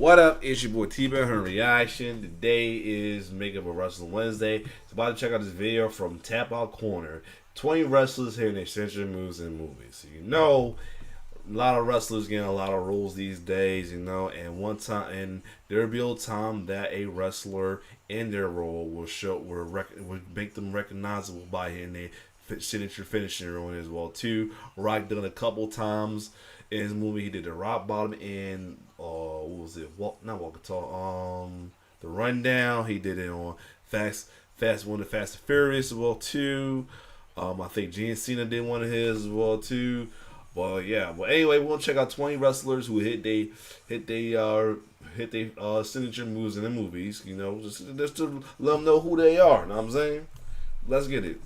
What up? It's your boy T-Bear Her Reaction. Today is Makeup of Wrestling Wednesday. It's about to check out this video from Tap Out Corner. 20 wrestlers hitting their signature moves in movies. So, a lot of wrestlers getting a lot of roles these days, and one time, and there'll be a time that a wrestler in their role will make them recognizable by hitting their signature finishing role as well too. Rock done a couple times in his movie. He did the rock bottom in what was it? Not Walk Tall. The Rundown. He did it on Fast and Furious as well too. I think John Cena did one of his as well too. Well, yeah. Well, anyway, we're gonna check out 20 wrestlers who hit they signature moves in the movies. Just to let them know who they are. Know what I'm saying? Let's get it.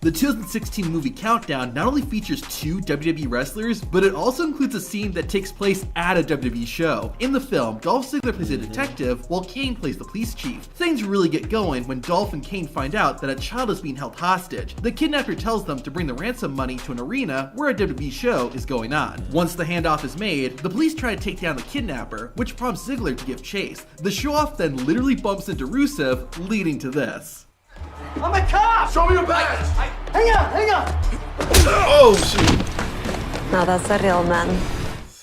The 2016 movie Countdown not only features 2 WWE wrestlers, but it also includes a scene that takes place at a WWE show. In the film, Dolph Ziggler plays a detective, while Kane plays the police chief. Things really get going when Dolph and Kane find out that a child is being held hostage. The kidnapper tells them to bring the ransom money to an arena where a WWE show is going on. Once the handoff is made, the police try to take down the kidnapper, which prompts Ziggler to give chase. The show-off then literally bumps into Rusev, leading to this. I'm a cop! Show me your badge! Hang on! Oh, shoot! Now that's a real man.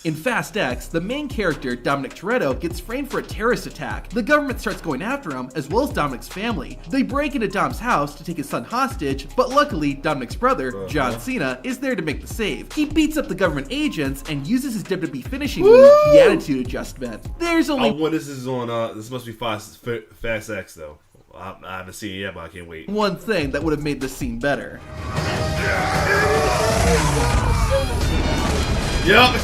In Fast X, the main character, Dominic Toretto, gets framed for a terrorist attack. The government starts going after him, as well as Dominic's family. They break into Dom's house to take his son hostage, but luckily, Dominic's brother, John Cena, is there to make the save. He beats up the government agents and uses his WWE finishing move, the Attitude Adjustment. There's only when this is on, this must be Fast X, though. I haven't seen it yet, but I can't wait. one thing that would have made this scene better. Yep.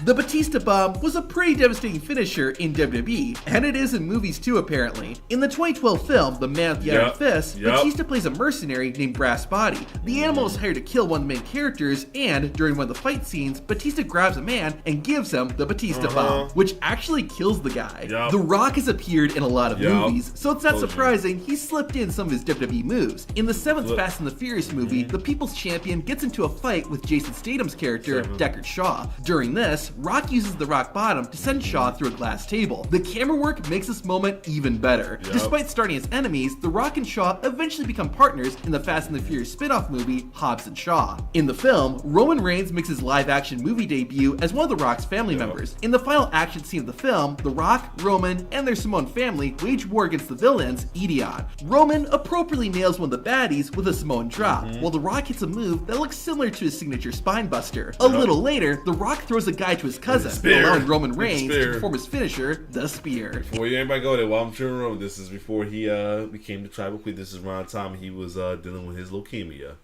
The Batista Bomb was a pretty devastating finisher in WWE, and it is in movies too apparently. In the 2012 film, The Man with the Iron Fist, Batista plays a mercenary named Brass Body. The animal is hired to kill one of the main characters, and during one of the fight scenes, Batista grabs a man and gives him the Batista Bomb, which actually kills the guy. The Rock has appeared in a lot of movies, so it's not surprising he slipped in some of his WWE moves. In the 7th Fast and the Furious movie, the People's Champion gets into a fight with Jason Statham's character, Deckard Shaw. During this, Rock uses the rock bottom to send Shaw through a glass table. The camera work makes this moment even better. Despite starting as enemies, The Rock and Shaw eventually become partners in the Fast and the Furious spin-off movie, Hobbs and Shaw. In the film, Roman Reigns makes his live-action movie debut as one of The Rock's family members. In the final action scene of the film, The Rock, Roman, and their Samoan family wage war against the villains, Edion. Roman appropriately nails one of the baddies with a Samoan drop, while The Rock hits a move that looks similar to his signature spine buster. A little later, The Rock throws a guy to his cousin, allowing Roman Reigns to perform his finisher, the Spear. Before anybody go there, while I'm sure Roman, this is before he became the Tribal Chief. This is around the time he was dealing with his leukemia.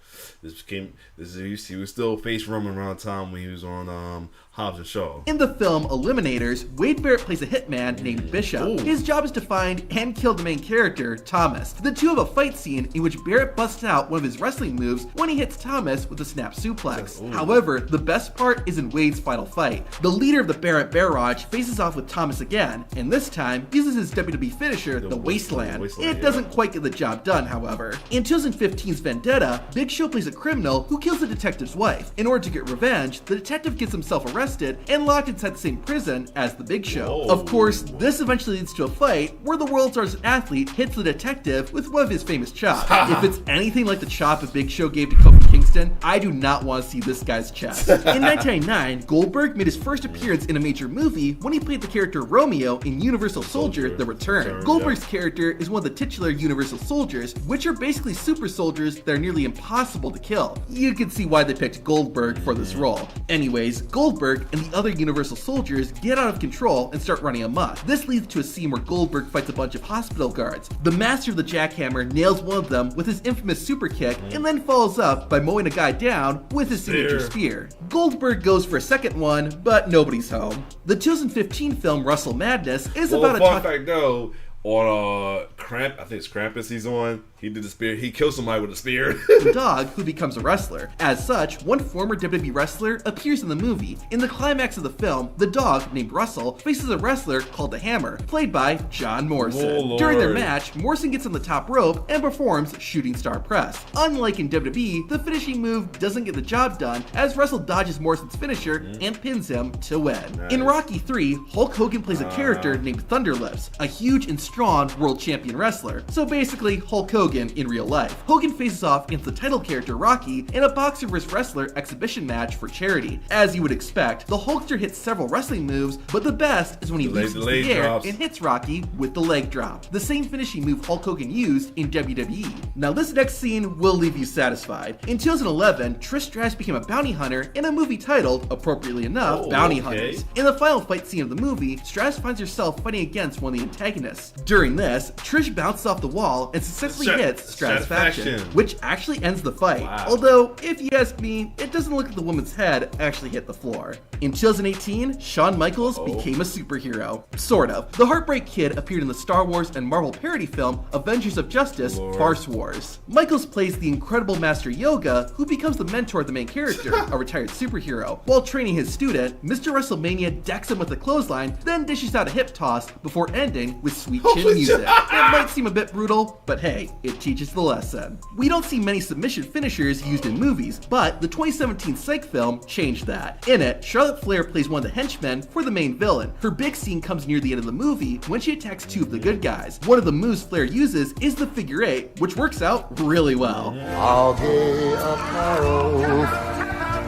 He was still face Roman around the time when he was on Hobbs and Shaw. In the film Eliminators, Wade Barrett plays a hitman named Bishop. His job is to find and kill the main character, Thomas. The two have a fight scene in which Barrett busts out one of his wrestling moves when he hits Thomas with a snap suplex. However, the best part is in Wade's final fight. The leader of the Barrett Barrage faces off with Thomas again, and this time uses his WWE finisher, the Wasteland. It doesn't quite get the job done, however. In 2015's Vendetta, Big Show plays a criminal who kills the detective's wife. In order to get revenge, the detective gets himself arrested and locked inside the same prison as the Big Show. Of course, this eventually leads to a fight where the world's largest athlete hits the detective with one of his famous chops. If it's anything like the chop a Big Show gave to Kofi Kingston, I do not want to see this guy's chest. In 1999, Goldberg made his first appearance in a major movie when he played the character Romeo in Universal Soldier: The Return. Goldberg's character is one of the titular Universal Soldiers, which are basically super soldiers that are nearly impossible to kill. You can see why they picked Goldberg for this role. Anyways, Goldberg and the other Universal Soldiers get out of control and start running amok. This leads to a scene where Goldberg fights a bunch of hospital guards. The master of the jackhammer nails one of them with his infamous super kick and then follows up by mowing a guy down with his signature spear. Goldberg goes for a second one, but nobody's home. The 2015 film Wrestle Madness is about a fun fact though, on I think it's Krampus he's on. He did the spear. He killed somebody with a spear. The dog who becomes a wrestler. As such, one former WWE wrestler appears in the movie. In the climax of the film, the dog, named Russell, faces a wrestler called the Hammer, played by John Morrison. Oh, During their Lord. match, Morrison gets on the top rope and performs Shooting Star Press. Unlike in WWE, the finishing move doesn't get the job done, as Russell dodges Morrison's finisher and pins him to win. Nice. In Rocky 3, Hulk Hogan plays a character named Thunderlips, a huge and strong world champion wrestler. So basically, Hulk Hogan in real life. Hogan faces off against the title character Rocky in a boxer vs. wrestler exhibition match for charity. As you would expect, the Hulkster hits several wrestling moves, but the best is when he leaps into leg the air drops. and hits Rocky with the leg drop, the same finishing move Hulk Hogan used in WWE. Now this next scene will leave you satisfied. In 2011, Trish Stratus became a bounty hunter in a movie titled, appropriately enough, Bounty Hunters. In the final fight scene of the movie, Stratus finds herself fighting against one of the antagonists. During this, Trish bounces off the wall and successfully hits Stratisfaction, which actually ends the fight. Wow. Although, if you ask me, it doesn't look like the woman's head actually hit the floor. In 2018, Shawn Michaels became a superhero. Sort of. The Heartbreak Kid appeared in the Star Wars and Marvel parody film Avengers of Justice, Farce Wars. Michaels plays the incredible Master Yoga, who becomes the mentor of the main character, a retired superhero. While training his student, Mr. WrestleMania decks him with a clothesline, then dishes out a hip toss before ending with sweet chin music. It might seem a bit brutal, but hey, it teaches the lesson. We don't see many submission finishers used in movies, but the 2017 Psych film changed that. In it, Charlotte Flair plays one of the henchmen for the main villain. Her big scene comes near the end of the movie when she attacks two of the good guys. One of the moves Flair uses is the figure eight, which works out really well. All day apparel.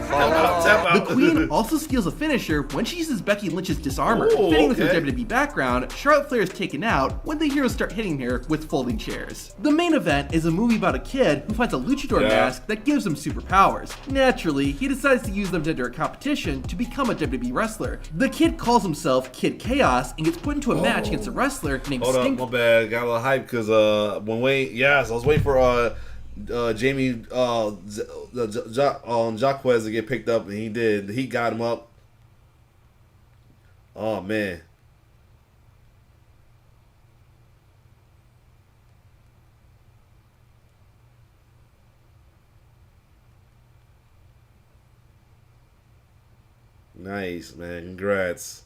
Tap out. The Queen also steals a finisher when she uses Becky Lynch's disarmor. Oh, Fitting with her okay. WWE background, Charlotte Flair is taken out when the heroes start hitting her with folding chairs. The main event is a movie about a kid who finds a luchador mask that gives him superpowers. Naturally, he decides to use them to enter a competition to become a WWE wrestler. The kid calls himself Kid Chaos and gets put into a match against a wrestler named Hold up, Sting. my bad. Got a little hype because when Wayne, yes, I was waiting for Jamie Jaquez to get picked up, and he did. He got him up. Oh man. Nice, man. Congrats.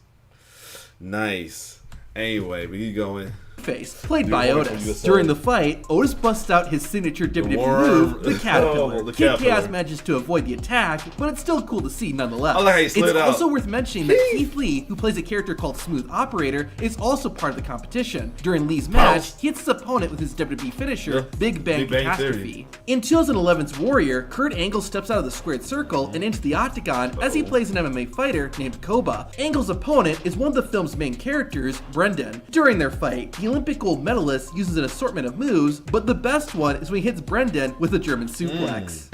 Nice. Anyway, we keep going. Face, played by Dude, what you Otis. just During said. the fight, Otis busts out his signature WWE worm. move, the Caterpillar. Oh, the Kid Caterpillar. Chaos manages to avoid the attack, but it's still cool to see nonetheless. I like how he slid it's out. also worth mentioning that Keith Lee, who plays a character called Smooth Operator, is also part of the competition. During Lee's match, he hits his opponent with his WWE finisher, Yeah. Big Bang Big Bang Catastrophe. Theory. In 2011's Warrior, Kurt Angle steps out of the squared circle and into the octagon as he plays an MMA fighter named Koba. Angle's opponent is one of the film's main characters, Brendan. During their fight, the Olympic gold medalist uses an assortment of moves, but the best one is when he hits Brendan with a German suplex.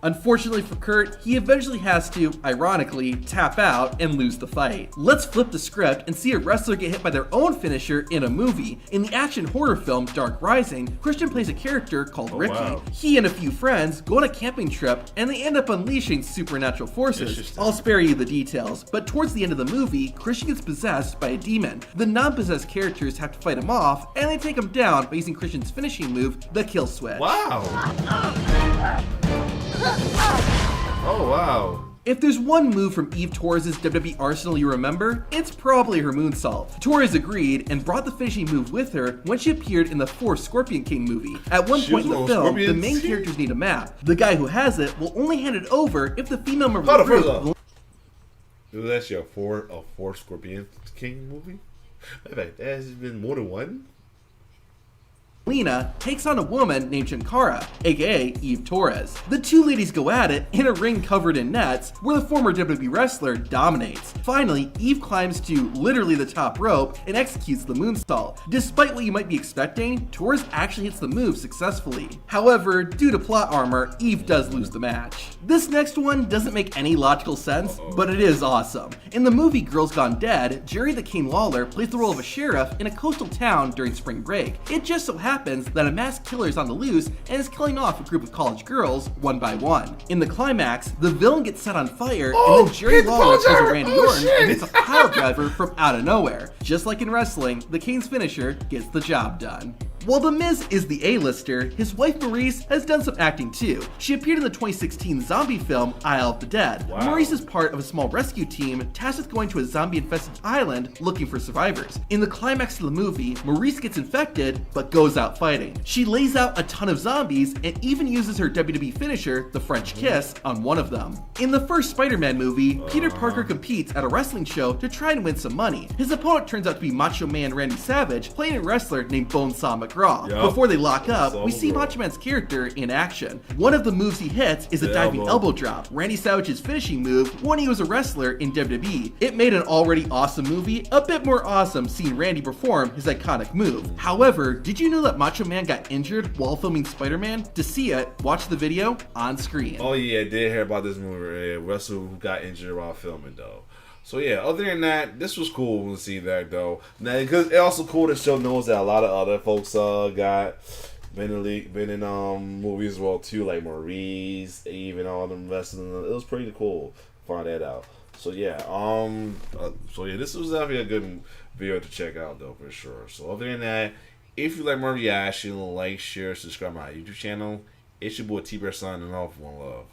Unfortunately for Kurt, he eventually has to, ironically, tap out and lose the fight. Let's flip the script and see a wrestler get hit by their own finisher in a movie. In the action horror film Dark Rising, Christian plays a character called Ricky. wow. He and a few friends go on a camping trip and they end up unleashing supernatural forces. Interesting. I'll spare you the details, but towards the end of the movie, Christian gets possessed by a demon. The non-possessed characters have to fight him off, and they take him down by using Christian's finishing move, the kill switch. Wow. Oh wow. If there's one move from Eve Torres' WWE arsenal you remember, it's probably her moonsault. Torres agreed and brought the finishing move with her when she appeared in the fourth Scorpion King movie. At one She point in was the on film, Scorpion the main King? characters need a map. The guy who has it will only hand it over if the female member Hold of up, the hold group up. It was actually a four Scorpion King movie. In fact, has been more than one. Lena takes on a woman named Chinkara, aka Eve Torres. The two ladies go at it in a ring covered in nets, where the former WWE wrestler dominates. Finally, Eve climbs to literally the top rope and executes the moonsault. Despite what you might be expecting, Torres actually hits the move successfully. However, due to plot armor, Eve does lose the match. This next one doesn't make any logical sense, but it is awesome. In the movie Girls Gone Dead, Jerry the King Lawler plays the role of a sheriff in a coastal town during spring break. It just so happens happens that a masked killer is on the loose and is killing off a group of college girls one by one. In the climax, the villain gets set on fire, and then Jerry Lawler plays a Randy Orton and hits a pile driver from out of nowhere. Just like in wrestling, the Kane's finisher gets the job done. While The Miz is the A-lister, his wife Maurice has done some acting too. She appeared in the 2016 zombie film Isle of the Dead. Wow. Maurice is part of a small rescue team tasked with going to a zombie-infested island looking for survivors. In the climax of the movie, Maurice gets infected but goes out fighting. She lays out a ton of zombies and even uses her WWE finisher, the French Kiss, on one of them. In the first Spider-Man movie, Peter Parker competes at a wrestling show to try and win some money. His opponent turns out to be Macho Man Randy Savage, playing a wrestler named Bonesaw McGraw. Yep. Before they lock up, we see McGraw. Macho Man's character in action. One of the moves he hits is a The diving elbow. elbow drop, Randy Savage's finishing move when he was a wrestler in WWE. It made an already awesome movie a bit more awesome seeing Randy perform his iconic move. However, did you know that Macho Man got injured while filming Spider-Man? To see it, watch the video on screen. Oh yeah, I did hear about this movie. A wrestler who got injured while filming though. So yeah, other than that, this was cool to see that though. Now, because it's also cool to show knows that a lot of other folks been in movies as well too, like Maurice, even all them wrestling. It was pretty cool to find that out. So yeah, this was definitely a good video to check out though for sure. So other than that, if you like my reaction, like, share, subscribe to my YouTube channel. It's your boy T-Bear signing off. One love.